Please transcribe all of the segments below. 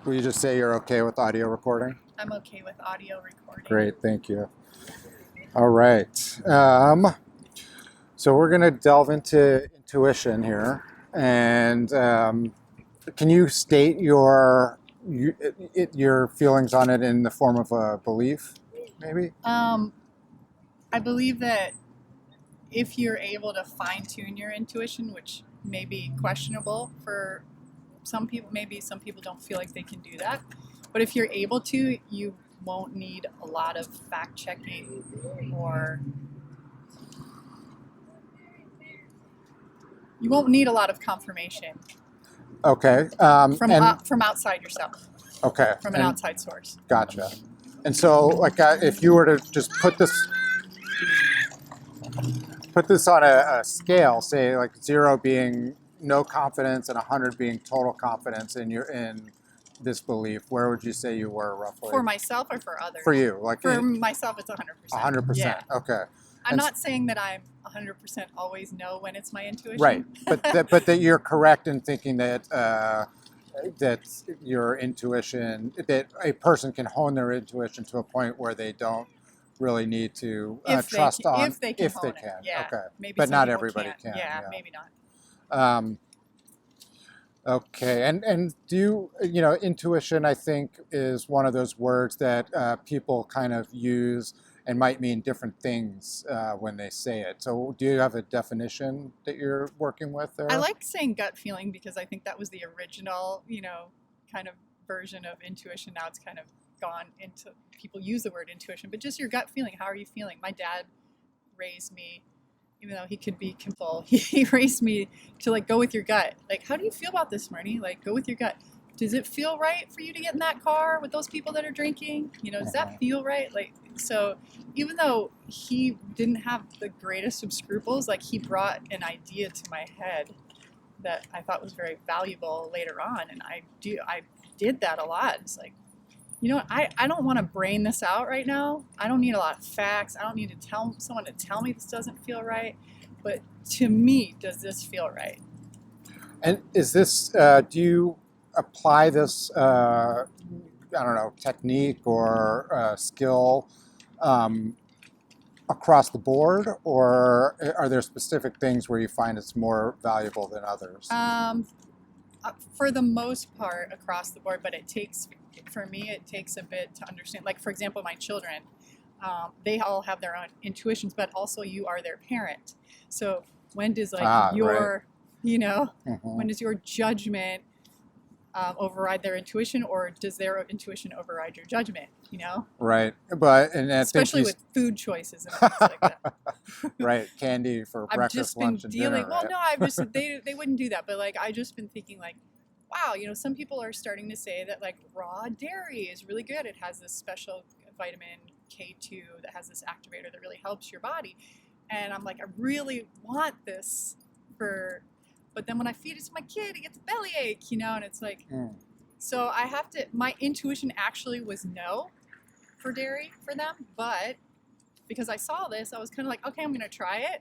Will you just say you're okay with audio recording? I'm okay with audio recording. Great, thank you. All right. So we're going to delve into intuition here. And can you state your feelings on it in the form of a belief, maybe? I believe that if you're able to fine-tune your intuition, which may be questionable for some people, maybe some people don't feel like they can do that, but if you're able to, you won't need a lot of fact-checking or you won't need a lot of confirmation. Okay. From outside yourself. Okay. From an outside source. Gotcha. And so, like, if you were to just put this on a scale, say like 0 being no confidence and 100 being total confidence in this belief, where would you say you were roughly? For myself or for others? For you, like for myself, it's 100%. 100%. Yeah. Okay. I'm not saying that I'm 100% always know when it's my intuition. Right, but that you're correct in thinking that that your intuition, that a person can hone their intuition to a point where they don't really need to trust on if they can. Yeah. Okay. Maybe but not everybody can. Yeah, maybe not. Okay, and do you intuition, I think, is one of those words that people kind of use and might mean different things when they say it. So do you have a definition that you're working with there? I like saying gut feeling because I think that was the original, kind of version of intuition. Now it's kind of gone into, people use the word intuition, but just your gut feeling. How are you feeling? My dad raised me, even though he could be control, he raised me to like, go with your gut. Like, how do you feel about this, Marnie? Like, go with your gut. Does it feel right for you to get in that car with those people that are drinking? Does that feel right? Like, so even though he didn't have the greatest of scruples, like he brought an idea to my head that I thought was very valuable later on. And I did that a lot. It's like, I don't want to brain this out right now. I don't need a lot of facts. I don't need to tell someone to tell me this doesn't feel right. But to me, does this feel right? And is this, do you apply this, technique or skill across the board, or are there specific things where you find it's more valuable than others? For the most part, across the board, but for me, it takes a bit to understand. Like, for example, my children, they all have their own intuitions, but also you are their parent. So when does your, right. When does your judgment override their intuition, or does their intuition override your judgment? Right, but especially with food choices and things like that. Right, candy for breakfast, lunch, and dinner. Well, no, I've just they wouldn't do that, but like I just been thinking like, wow, some people are starting to say that like raw dairy is really good. It has this special vitamin K2 that has this activator that really helps your body, and I'm like, I really want this but then when I feed it to my kid, he gets a bellyache, and it's like, so I have to, my intuition actually was no for dairy for them, but because I saw this, I was kind of like, okay, I'm going to try it.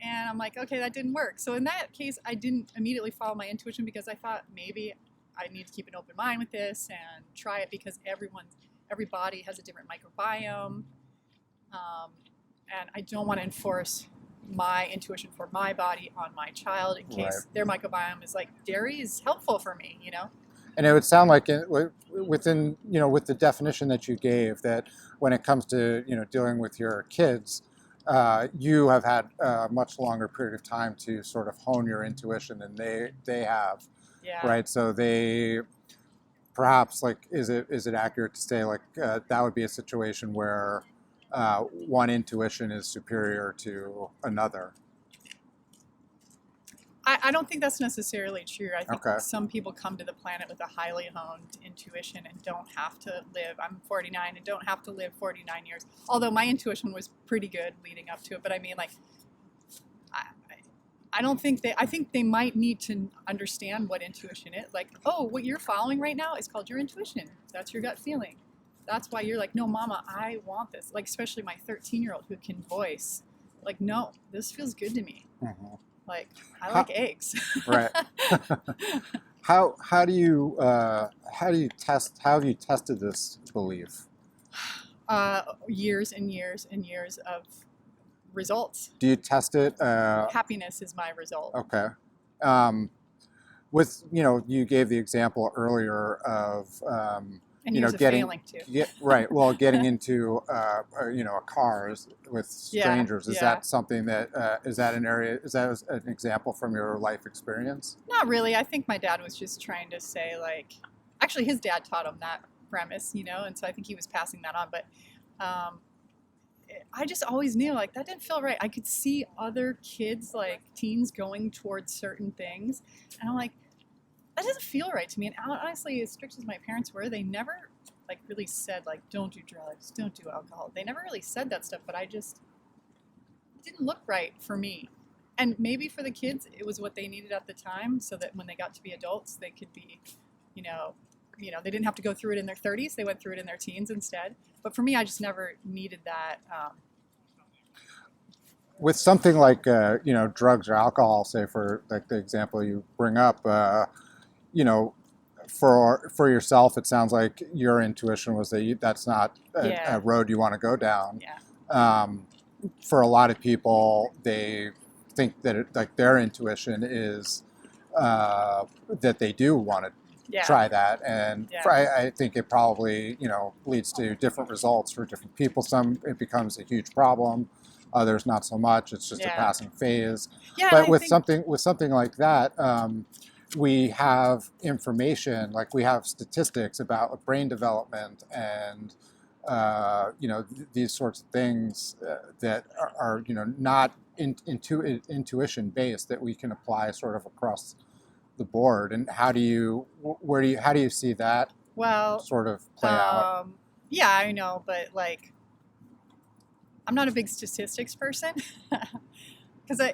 And I'm like, okay, that didn't work. So in that case, I didn't immediately follow my intuition because I thought maybe I need to keep an open mind with this and try it because every body has a different microbiome. And I don't want to enforce my intuition for my body on my child in case their microbiome is like, dairy is helpful for me, And it would sound like within, with the definition that you gave, that when it comes to, dealing with your kids, you have had a much longer period of time to sort of hone your intuition than they have. Yeah. Right. So they perhaps, like, is it accurate to say like that would be a situation where one intuition is superior to another? I don't think that's necessarily true. I think Okay. some people come to the planet with a highly honed intuition and don't have to live. I'm 49 and don't have to live 49 years. Although my intuition was pretty good leading up to it. But I mean, like, I don't think I think they might need to understand what intuition is. Like, oh, what you're following right now is called your intuition. That's your gut feeling. That's why you're like, no, mama, I want this. Like, especially my 13-year-old who can voice, like, no, this feels good to me. Mm-hmm. Like, I like eggs. Right. how do you test how have you tested this belief? Years and years and years of results. Do you test it? Happiness is my result. Okay. Um, with you gave the example earlier of And years of getting failing too. right. Well, getting into a cars with Yeah, strangers. Is yeah. that something that is that an area? Is that an example from your life experience? Not really. I think my dad was just trying to say, like, actually, his dad taught him that premise, and so I think he was passing that on. But um, I just always knew, like, that didn't feel right. I could see other kids, like teens, going towards certain things, and I'm like, that doesn't feel right to me. And honestly, as strict as my parents were, they never, like, really said, like, don't do drugs, don't do alcohol. They never really said that stuff, but it didn't look right for me. And maybe for the kids, it was what they needed at the time, so that when they got to be adults, they could be, you know, they didn't have to go through it in their 30s. They went through it in their teens instead. But for me, I just never needed that. With something like drugs or alcohol, say for like the example you bring up, you know, for yourself, it sounds like your intuition was that that's not Yeah. a road you want to go down. Yeah. For a lot of people, they think that like their intuition is that they do want to Yeah. try that, and Yeah. I think it probably leads to different results for different people. Some it becomes a huge problem, others not so much. It's just a Yeah. passing phase. Yeah. But I with think, something like that, we have information, like we have statistics about brain development and these sorts of things that are not intuition based, that we can apply sort of across the board. And how do you see that well, sort of play out? yeah, I know, but like, I'm not a big statistics person because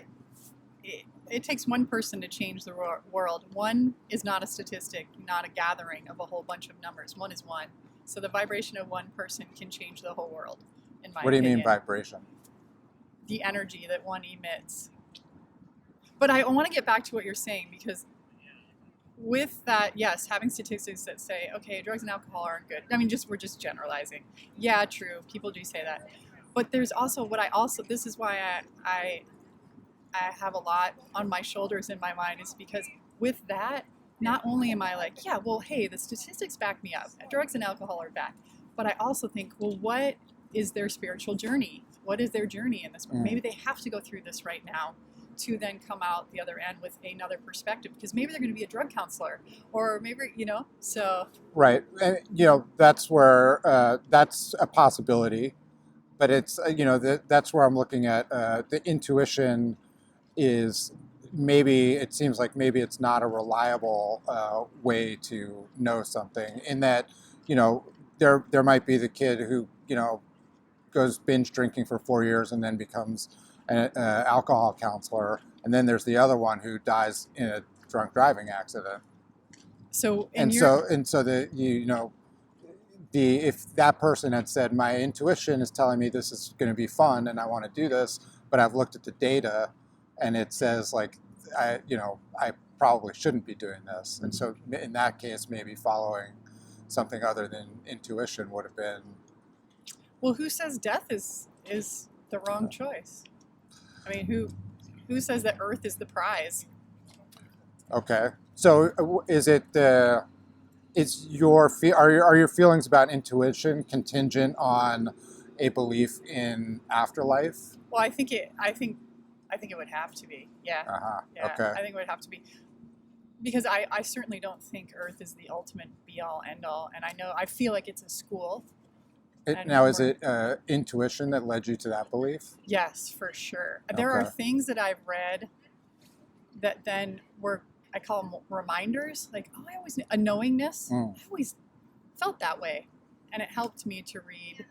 it takes one person to change the world. One is not a statistic, not a gathering of a whole bunch of numbers. One is one. So the vibration of one person can change the whole world, in my What do you opinion. mean vibration? The energy that one emits. But I want to get back to what you're saying, because with that, yes, having statistics that say, okay, drugs and alcohol aren't good. I mean, we're just generalizing. Yeah, true. People do say that. But there's also this is why I have a lot on my shoulders in my mind, is because with that, not only am I like, yeah, well, hey, the statistics back me up. Drugs and alcohol are bad. But I also think, well, what is their spiritual journey? What is their journey in this? Maybe they have to go through this right now to then come out the other end with another perspective, because maybe they're going to be a drug counselor, or maybe, so. Right. And, that's where that's a possibility. But it's, that's where I'm looking at the intuition is maybe it seems like maybe it's not a reliable way to know something, in that there might be the kid who goes binge drinking for 4 years and then becomes an alcohol counselor, and then there's the other one who dies in a drunk driving accident. So if that person had said, my intuition is telling me this is going to be fun and I want to do this, but I've looked at the data and it says, like, I probably shouldn't be doing this. And so in that case, maybe following something other than intuition would have been. Well, who says death is the wrong choice? I mean, who says that Earth is the prize? Okay. So is it are your feelings about intuition contingent on a belief in afterlife? Well, I think it would have to be. Yeah. Uh-huh. Yeah. Okay. I think it would have to be, because I certainly don't think Earth is the ultimate be all end all, and I feel like it's a school. Now, is it intuition that led you to that belief? Yes, for sure. There are things that I've read that then I call them reminders. Like, oh, I always knew, a knowingness. I always felt that way. And it helped me to read,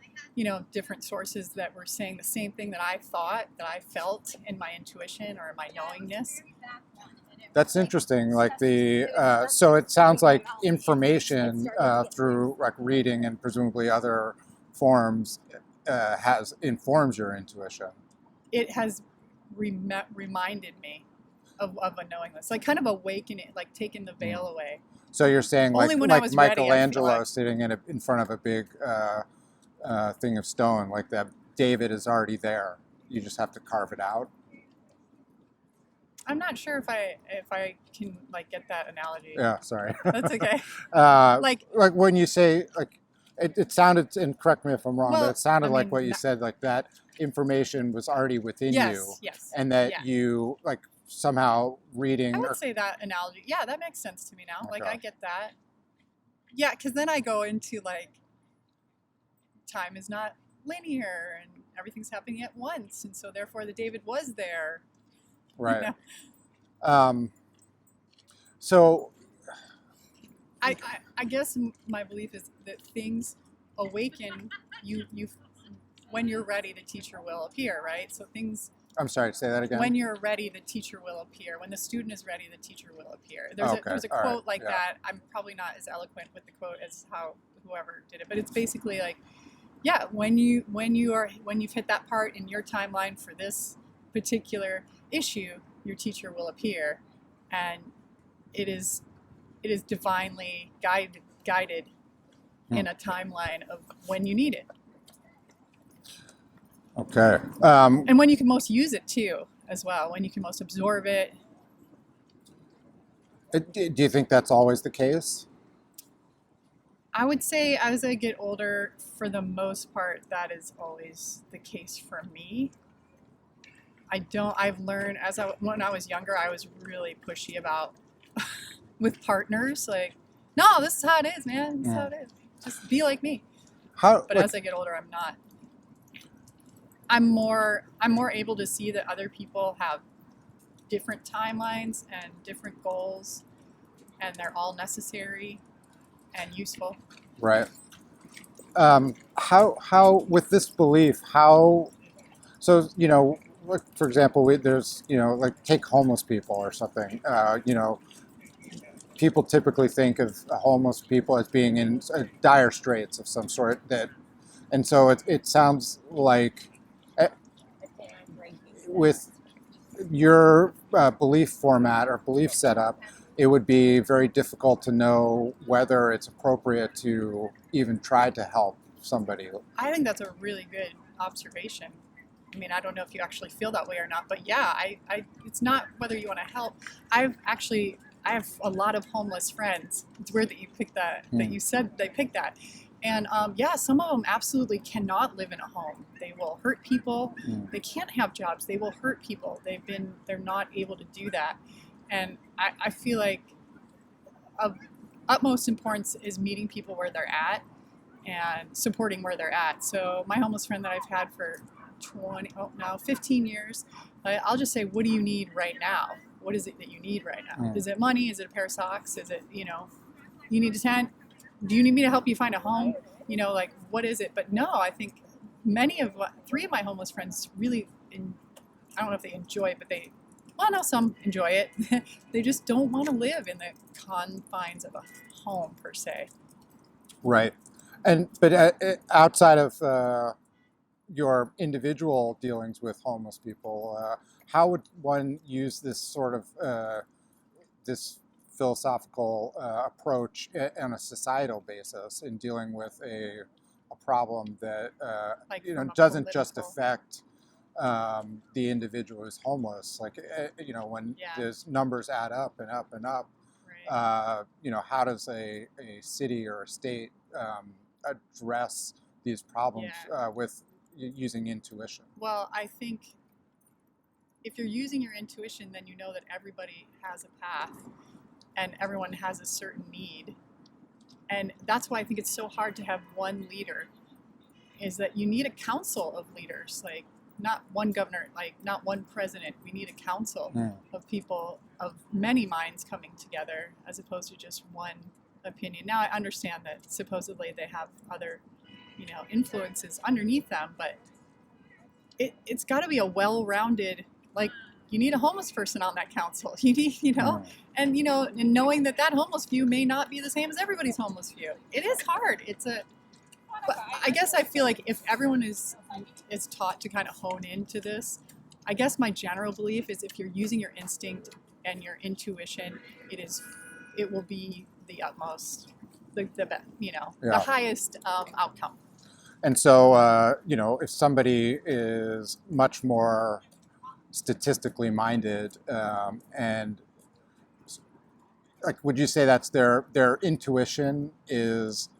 different sources that were saying the same thing that I thought, that I felt in my intuition or my knowingness. That's interesting. Like so it sounds like information through like reading and presumably other forms informs your intuition. It has reminded me. of a knowingness, like kind of awakening, like taking the veil away. So you're saying Only when I like was ready, I feel Michelangelo like. sitting in front of a big thing of stone, like that David is already there. You just have to carve it out. I'm not sure if I can like get that analogy. Yeah, sorry. That's okay. Like, like when you say like it sounded, and correct me if I'm wrong, but well, it sounded I like mean, what you said, like that information was already within you, yes, and that yeah. you like somehow reading I or would say that analogy. Yeah, that makes sense to me now. Like, okay. I get that. Yeah, because then I go into like time is not linear and everything's happening at once, and so therefore the David was there. Right. You know? So I guess my belief is that things awaken you when you're ready. The teacher will appear, right? So things. I'm sorry, say that again. When you're ready, the teacher will appear. When the student is ready, the teacher will appear. There's a quote like that. I'm probably not as eloquent with the quote as how whoever did it, but it's basically like, yeah, when you've hit that part in your timeline for this particular issue, your teacher will appear, and it is divinely guided in a timeline of when you need it. Okay. And when you can most use it too, as well, when you can most absorb it. Do you think that's always the case? I would say as I get older, for the most part, that is always the case for me. I've learned when I was younger, I was really pushy about with partners, like, no, this is how it is, man. This is how it is. Just be like me. But as I get older, I'm not. I'm more able to see that other people have different timelines and different goals, and they're all necessary and useful. Right. How with this belief, so like, for example, there's like take homeless people or something. People typically think of homeless people as being in dire straits of some sort, and so it sounds like with your belief format or belief setup, it would be very difficult to know whether it's appropriate to even try to help somebody. I think that's a really good observation. I mean, I don't know if you actually feel that way or not, but yeah, it's not whether you want to help. I have a lot of homeless friends. It's weird that you picked that, that you said they picked that. And yeah, some of them absolutely cannot live in a home. They will hurt people. They can't have jobs. They will hurt people. They're not able to do that. And I feel like of utmost importance is meeting people where they're at and supporting where they're at. So my homeless friend that I've had for 15 years, I'll just say, what do you need right now? What is it that you need right now? Is it money? Is it a pair of socks? Is it, you need a tent? Do you need me to help you find a home? Like, what is it? But no, I think three of my homeless friends really, I don't know if they enjoy it, but some enjoy it. They just don't want to live in the confines of a home per se. Right. But outside of your individual dealings with homeless people, how would one use this sort of this philosophical approach on a societal basis in dealing with a problem that doesn't just affect the individual who's homeless? Like when those numbers add up and up and up, right. How does a city or a state address these problems with using intuition? Well, I think if you're using your intuition, then you know that everybody has a path and everyone has a certain need. And that's why I think it's so hard to have one leader, is that you need a council of leaders, like not one governor, like not one president. We need a council of people, of many minds coming together, as opposed to just one opinion. Now I understand that supposedly they have other, influences underneath them, but it's got to be a well-rounded, like, you need a homeless person on that council. You need, and knowing that homeless view may not be the same as everybody's homeless view. It is hard. But I guess I feel like if everyone is taught to kind of hone into this, I guess my general belief is if you're using your instinct and your intuition, it will be the utmost, the highest outcome. And so, if somebody is much more statistically minded, and like, would you say that's their intuition is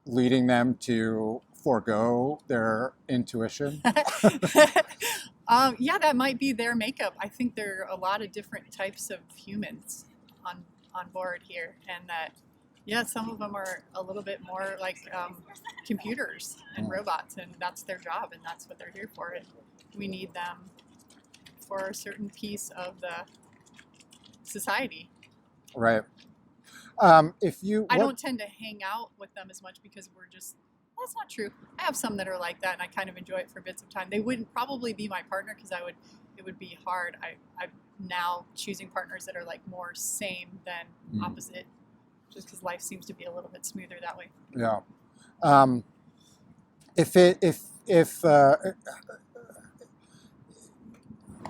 leading them to forego their intuition? Yeah, that might be their makeup. I think there are a lot of different types of humans on board here, and that, yeah, some of them are a little bit more like computers and robots, and that's their job, and that's what they're here for. And we need them for a certain piece of the society. Right. I don't tend to hang out with them as much because that's not true. I have some that are like that, and I kind of enjoy it for bits of time. They wouldn't probably be my partner because it would be hard. I'm now choosing partners that are like more same than opposite, just because life seems to be a little bit smoother that way. Yeah.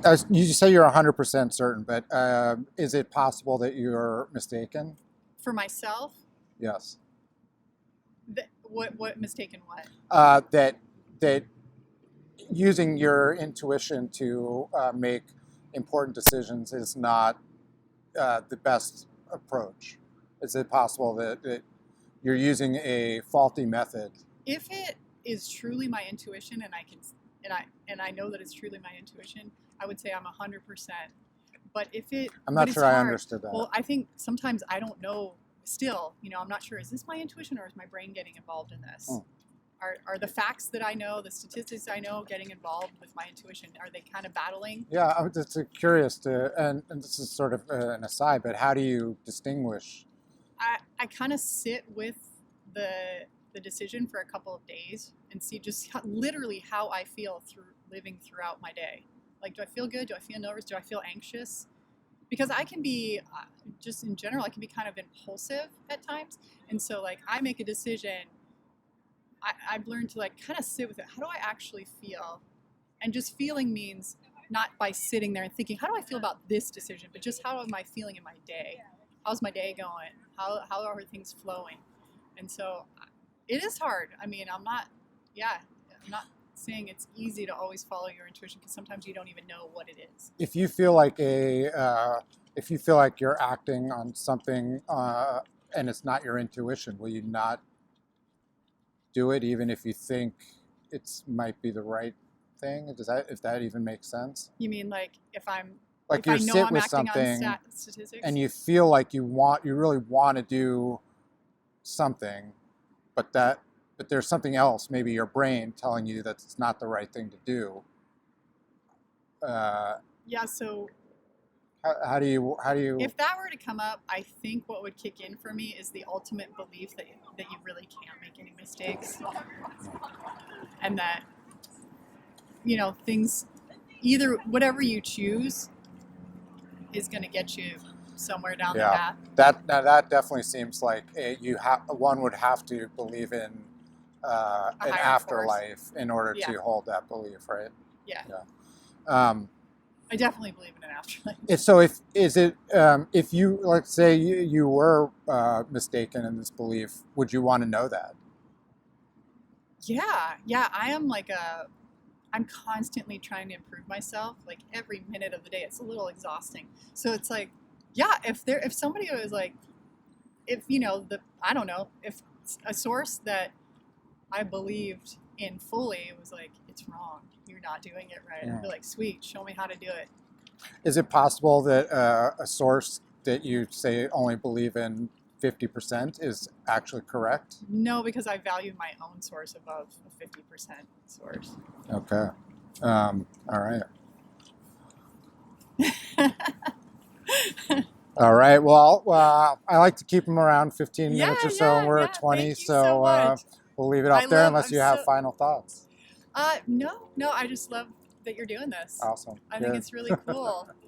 As you say, you're 100% certain, but is it possible that you're mistaken? For myself, Yes. What mistaken what? That using your intuition to make important decisions is not the best approach. Is it possible that you're using a faulty method? If it is truly my intuition, and I know that it's truly my intuition, I would say I'm 100%. But I'm not sure I understood that. Well, I think sometimes I don't know. Still, I'm not sure. Is this my intuition or is my brain getting involved in this? Are the facts that I know, the statistics I know, getting involved with my intuition? Are they kind of battling? Yeah, I'm just curious and this is sort of an aside, but how do you distinguish? I kind of sit with the decision for a couple of days and see just literally how I feel living throughout my day. Like, do I feel good? Do I feel nervous? Do I feel anxious? Because I can be, just in general, I can be kind of impulsive at times. And so, like, I make a decision, I've learned to, like, kind of sit with it. How do I actually feel? And just feeling means not by sitting there and thinking, how do I feel about this decision? But just how am I feeling in my day? How's my day going? How are things flowing? And so it is hard. I mean, I'm not saying it's easy to always follow your intuition because sometimes you don't even know what it is. If you feel like you're acting on something and it's not your intuition, will you not do it even if you think it might be the right thing? If that even makes sense? You mean like if I'm like if you I know sit I'm with acting something on statistics and you feel like you really want to do something, but there's something else, maybe your brain telling you that it's not the right thing to do. Yeah, so how do you if that were to come up, I think what would kick in for me is the ultimate belief that you really can't make any mistakes, and that things, either whatever you choose is going to get you somewhere down the path. That definitely seems like one would have to believe in an afterlife force in order to hold that belief, right? Yeah. Yeah. I definitely believe in an afterlife. If you, let's say you were mistaken in this belief, would you want to know that? Yeah. I am I'm constantly trying to improve myself, like every minute of the day. It's a little exhausting. So it's like, yeah, if somebody was like, if a source that I believed in fully was like, it's wrong, you're not doing it right. Yeah. I'd be like, sweet, show me how to do it. Is it possible that a source that you say only believe in 50% is actually correct? No, because I value my own source above a 50% source. Okay. All right. All right. Well, I like to keep them around 15 minutes or so, and we're at 20, Thank you so much. We'll leave it off there unless you have final thoughts. No, I just love that you're doing this. Awesome. I think it's really cool.